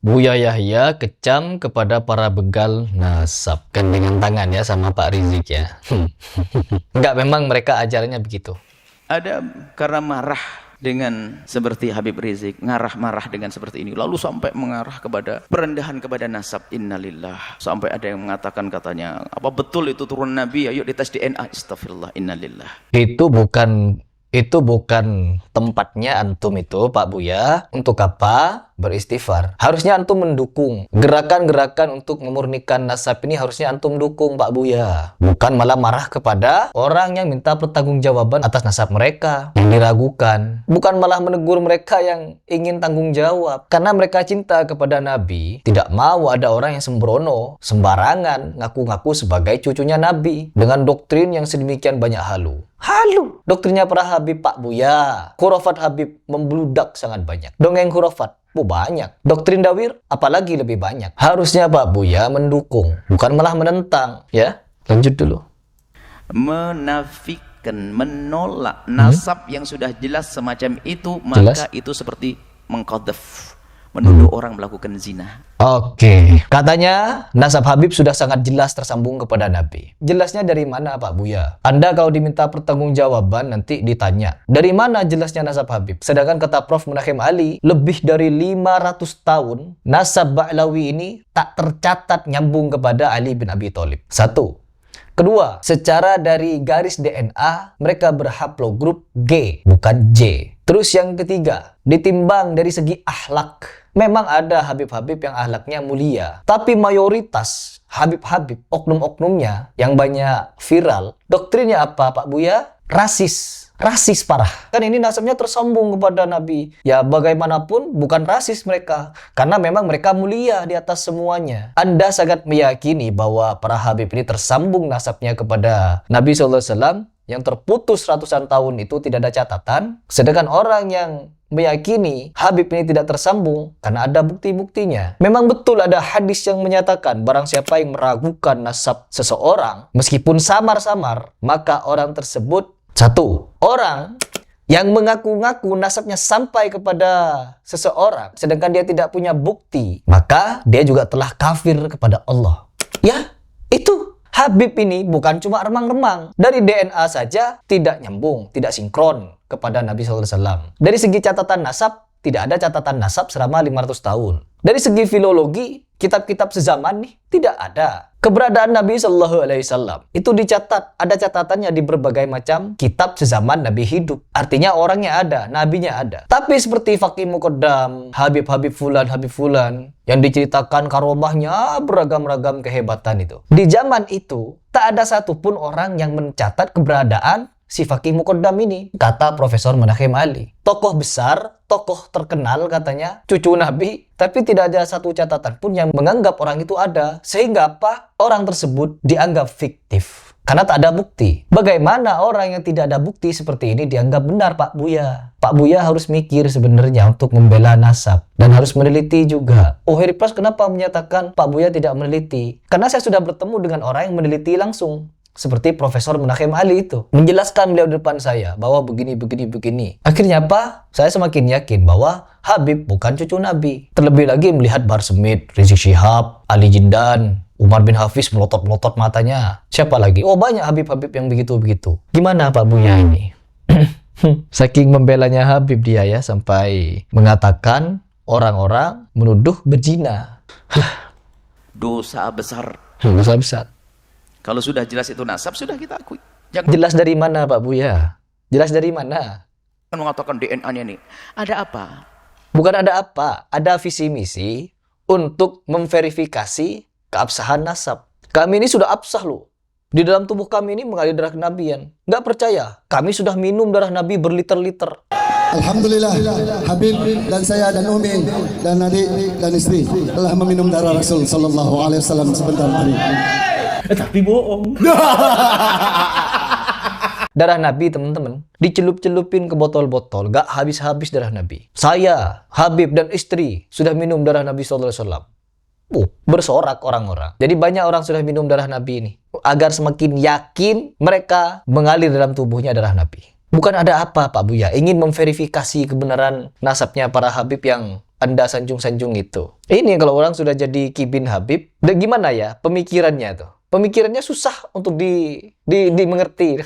Buya Yahya kecam kepada para begal nasab. Kan dengan tangan ya sama Pak Rizik ya. Enggak, memang mereka ajarannya begitu. Ada karena marah dengan seperti Habib Rizik, marah dengan seperti ini, lalu sampai mengarah kepada perendahan kepada nasab. Innalillah. Sampai ada yang mengatakan katanya, apa betul itu turun Nabi? Ayo dites DNA. Astagfirullah, innalillah. Itu bukan tempatnya antum itu, Pak Buya. Untuk apa? Beristighfar. Harusnya antum mendukung gerakan-gerakan untuk memurnikan nasab ini, harusnya antum dukung, Pak Buya. Bukan malah marah kepada orang yang minta pertanggungjawaban atas nasab mereka yang diragukan. Bukan malah menegur mereka yang ingin tanggung jawab. Karena mereka cinta kepada Nabi, tidak mau ada orang yang sembrono, sembarangan ngaku-ngaku sebagai cucunya Nabi dengan doktrin yang sedemikian banyak halu. Doktrinnya para Habib, Pak Buya. Khurafat Habib membludak sangat banyak. Dongeng khurafat banyak. Doktrin Dawir apalagi lebih banyak. Harusnya Pak Buya mendukung, bukan malah menentang. Ya, lanjut dulu. Menafikan, menolak nasab yang sudah jelas semacam itu, maka itu seperti mengqadhaf, menuduh orang melakukan zina. Oke. Katanya nasab Habib sudah sangat jelas tersambung kepada Nabi. Jelasnya dari mana, Pak Buya? Anda kalau diminta pertanggungjawaban nanti ditanya, dari mana jelasnya nasab Habib? Sedangkan kata Prof. Munahim Ali, lebih dari 500 tahun nasab Ba'lawi ini tak tercatat nyambung kepada Ali bin Abi Thalib. Satu. Kedua, secara dari garis DNA mereka berhaplogrup G, bukan J. Terus yang ketiga, ditimbang dari segi akhlak. Memang ada Habib-Habib yang akhlaknya mulia, tapi mayoritas Habib-Habib, oknum-oknumnya yang banyak viral, doktrinnya apa, Pak Buya? Rasis parah. Kan ini nasabnya tersambung kepada Nabi. Ya bagaimanapun bukan rasis mereka, karena memang mereka mulia di atas semuanya. Anda sangat meyakini bahwa para Habib ini tersambung nasabnya kepada Nabi SAW yang terputus ratusan tahun itu tidak ada catatan. Sedangkan orang yang meyakini Habib ini tidak tersambung karena ada bukti-buktinya. Memang betul ada hadis yang menyatakan barang siapa yang meragukan nasab seseorang meskipun samar-samar, maka orang tersebut satu, orang yang mengaku-ngaku nasabnya sampai kepada seseorang sedangkan dia tidak punya bukti, maka dia juga telah kafir kepada Allah. Ya, itu Habib ini bukan cuma remang-remang. Dari DNA saja tidak nyambung, tidak sinkron kepada Nabi SAW. Dari segi catatan nasab, tidak ada catatan nasab selama 500 tahun. Dari segi filologi, kitab-kitab sezaman nih, tidak ada. Keberadaan Nabi SAW itu dicatat, ada catatannya di berbagai macam kitab sezaman Nabi hidup. Artinya orangnya ada, nabinya ada. Tapi seperti Faqih Muqaddam, Habib Fulan yang diceritakan karomahnya beragam-ragam kehebatan itu. Di zaman itu tak ada satupun orang yang mencatat keberadaan si Faqih Muqaddam ini, kata Profesor Munahim Ali. Tokoh besar, tokoh terkenal katanya, cucu Nabi, tapi tidak ada satu catatan pun yang menganggap orang itu ada. Sehingga apa? Orang tersebut dianggap fiktif. Karena tak ada bukti. Bagaimana orang yang tidak ada bukti seperti ini dianggap benar, Pak Buya? Pak Buya harus mikir sebenarnya untuk membela nasab. Dan harus meneliti juga. Oh, Heri Pras kenapa menyatakan Pak Buya tidak meneliti? Karena saya sudah bertemu dengan orang yang meneliti langsung. Seperti Profesor Munahim Ali itu. Menjelaskan beliau di depan saya bahwa begini. Akhirnya apa? Saya semakin yakin bahwa Habib bukan cucu Nabi. Terlebih lagi melihat Bahar Smith, Rizik Syihab, Ali Jindan, Umar bin Hafiz melotot-melotot matanya. Siapa lagi? Oh, banyak Habib-Habib yang begitu-begitu. Gimana Pak Buya ini? Saking membelanya Habib dia ya, sampai mengatakan orang-orang menuduh berzina. Dosa besar. Dosa besar. Kalau sudah jelas itu nasab, sudah kita akui. Jelas dari mana Pak Buya? Jelas dari mana? Mengatakan DNA-nya nih. Ada apa? Bukan ada apa. Ada visi misi untuk memverifikasi keabsahan nasab. Kami ini sudah absah loh. Di dalam tubuh kami ini mengalir darah kenabian. Nggak percaya? Kami sudah minum darah Nabi berliter-liter. Alhamdulillah, Habib dan saya dan Umi dan adik dan istri telah meminum darah Rasul Sallallahu Alaihi Wasallam sebentar hari. Tapi bohong. Darah Nabi teman-teman dicelup-celupin ke botol-botol, gak habis-habis darah Nabi. Saya, Habib dan istri sudah minum darah Nabi SAW. Bersorak orang-orang. Jadi banyak orang sudah minum darah Nabi ini agar semakin yakin mereka mengalir dalam tubuhnya darah Nabi. Bukan ada apa Pak Buya, ingin memverifikasi kebenaran nasabnya para Habib yang Anda sanjung-sanjung itu. Ini kalau orang sudah jadi kibin Habib, gimana ya pemikirannya tuh? Pemikirannya susah untuk dimengerti.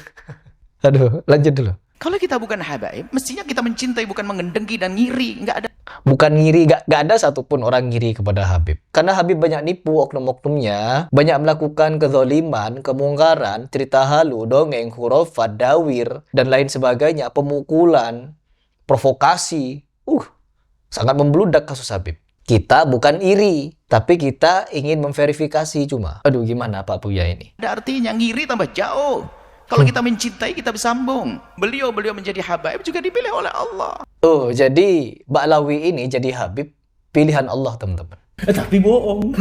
Aduh, lanjut dulu. Kalau kita bukan habaib, mestinya kita mencintai, bukan mengendengki dan ngiri. Nggak ada. Bukan ngiri, gak ada satupun orang ngiri kepada Habib. Karena Habib banyak nipu oknum-oknumnya, banyak melakukan kezaliman, kemungkaran, cerita halu, dongeng, hurufat, dawir, dan lain sebagainya, pemukulan, provokasi. Sangat membludak kasus Habib. Kita bukan iri, tapi kita ingin memverifikasi cuma. Aduh, gimana Pak Buya ini? Ada artinya, ngiri tambah jauh. Kalau kita mencintai, kita bersambung. Beliau menjadi habaib juga dipilih oleh Allah. Oh, jadi Ba'lawi ini jadi Habib pilihan Allah, teman-teman. Tapi bohong.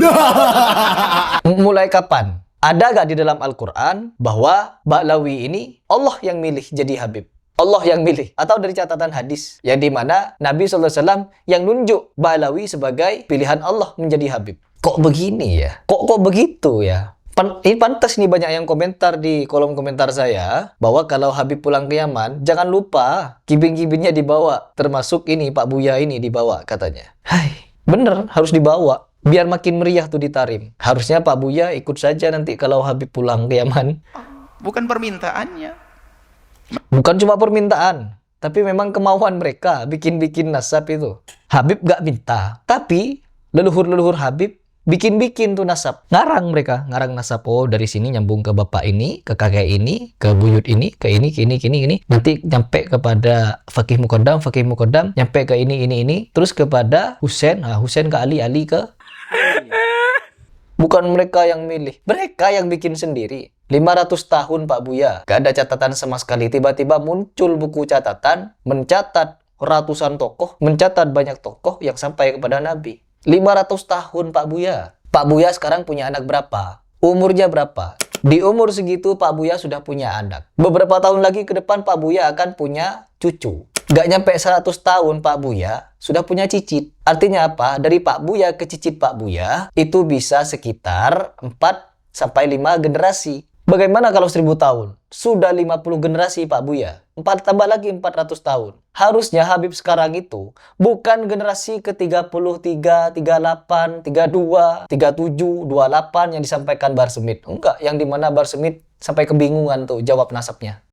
Mulai kapan? Ada gak di dalam Al-Quran bahwa Ba'lawi ini Allah yang milih jadi Habib? Allah yang milih. Atau dari catatan hadis yang dimana Nabi SAW yang nunjuk Ba'lawi sebagai pilihan Allah menjadi Habib. Kok begini ya? Kok begitu ya? Ini pantas nih banyak yang komentar di kolom komentar saya bahwa kalau Habib pulang ke Yaman, jangan lupa kibin-kibinnya dibawa. Termasuk ini Pak Buya ini dibawa katanya. Hai, bener harus dibawa. Biar makin meriah tuh di Tarim. Harusnya Pak Buya ikut saja nanti kalau Habib pulang ke Yaman. Bukan permintaannya. Bukan cuma permintaan, tapi memang kemauan mereka bikin-bikin nasab itu. Habib gak minta, tapi leluhur-leluhur Habib bikin-bikin tuh nasab. Ngarang mereka, ngarang nasab. Oh, dari sini nyambung ke bapak ini, ke kakek ini, ke buyut ini, ke ini. Nanti nyampe kepada Fakih Muqaddam, nyampe ke ini. Terus kepada Husain, Husain ke Ali ke... Bukan mereka yang milih, mereka yang bikin sendiri. 500 tahun Pak Buya, gak ada catatan sama sekali. Tiba-tiba muncul buku catatan, mencatat ratusan tokoh, mencatat banyak tokoh yang sampai kepada Nabi. 500 tahun Pak Buya. Pak Buya sekarang punya anak berapa? Umurnya berapa? Di umur segitu Pak Buya sudah punya anak. Beberapa tahun lagi ke depan Pak Buya akan punya cucu. Gak nyampe 100 tahun Pak Buya sudah punya cicit. Artinya apa? Dari Pak Buya ke cicit Pak Buya itu bisa sekitar 4-5 generasi. Bagaimana kalau 1000 tahun? Sudah 50 generasi Pak Buya. 4 tambah lagi 400 tahun. Harusnya Habib sekarang itu bukan generasi ke-33, 38, 32, 37, 28 yang disampaikan Bahar Smith. Enggak, yang dimana Bahar Smith sampai kebingungan tuh jawab nasabnya.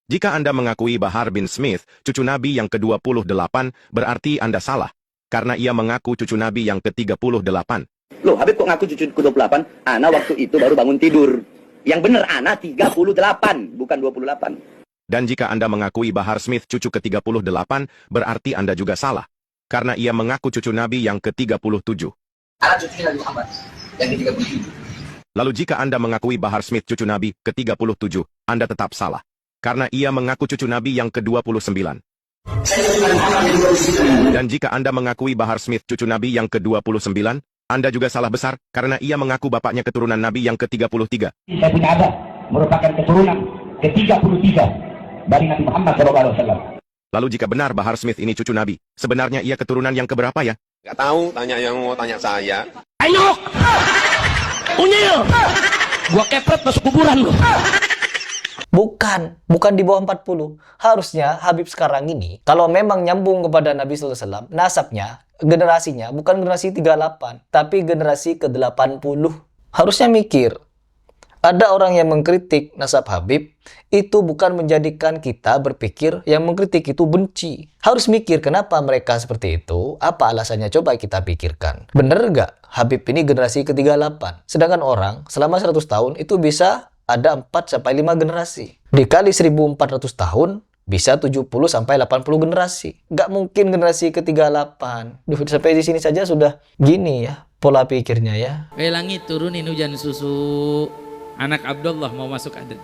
Jika Anda mengakui Bahar bin Smith, cucu Nabi yang ke-28, berarti Anda salah. Karena ia mengaku cucu Nabi yang ke-38. Loh, Habib kok ngaku cucu ke-28? Ana waktu itu baru bangun tidur. Yang benar Ana 38, bukan 28. Dan jika Anda mengakui Bahar Smith cucu ke-38, berarti Anda juga salah. Karena ia mengaku cucu Nabi yang ke-37. Ana cucu Nabi Muhammad yang ke-37. Lalu jika Anda mengakui Bahar Smith cucu Nabi ke-37, Anda tetap salah. Karena ia mengaku cucu Nabi yang ke-29. Dan jika Anda mengakui Bahar Smith cucu Nabi yang ke-29, Anda juga salah besar, karena ia mengaku bapaknya keturunan Nabi yang ke-33. Saya punya abah, merupakan keturunan ke-33 dari Nabi Muhammad SAW. Lalu jika benar Bahar Smith ini cucu Nabi, sebenarnya ia keturunan yang keberapa ya? Nggak tahu, tanya yang mau tanya saya. Ayo! Unyil! Gua kepret masuk kuburan lu. Bukan di bawah 40. Harusnya Habib sekarang ini, kalau memang nyambung kepada Nabi SAW, nasabnya, generasinya, bukan generasi 38, tapi generasi ke-80. Harusnya mikir. Ada orang yang mengkritik nasab Habib, itu bukan menjadikan kita berpikir yang mengkritik itu benci. Harus mikir kenapa mereka seperti itu, apa alasannya, coba kita pikirkan. Bener nggak Habib ini generasi ke-38? Sedangkan orang selama 100 tahun itu bisa ada 4-5 generasi. Dikali 1400 tahun, bisa 70-80 generasi. Nggak mungkin generasi ke-38. Duh, sampai di sini saja sudah gini ya pola pikirnya ya. Langit turunin hujan susu. Anak Abdullah mau masuk adat.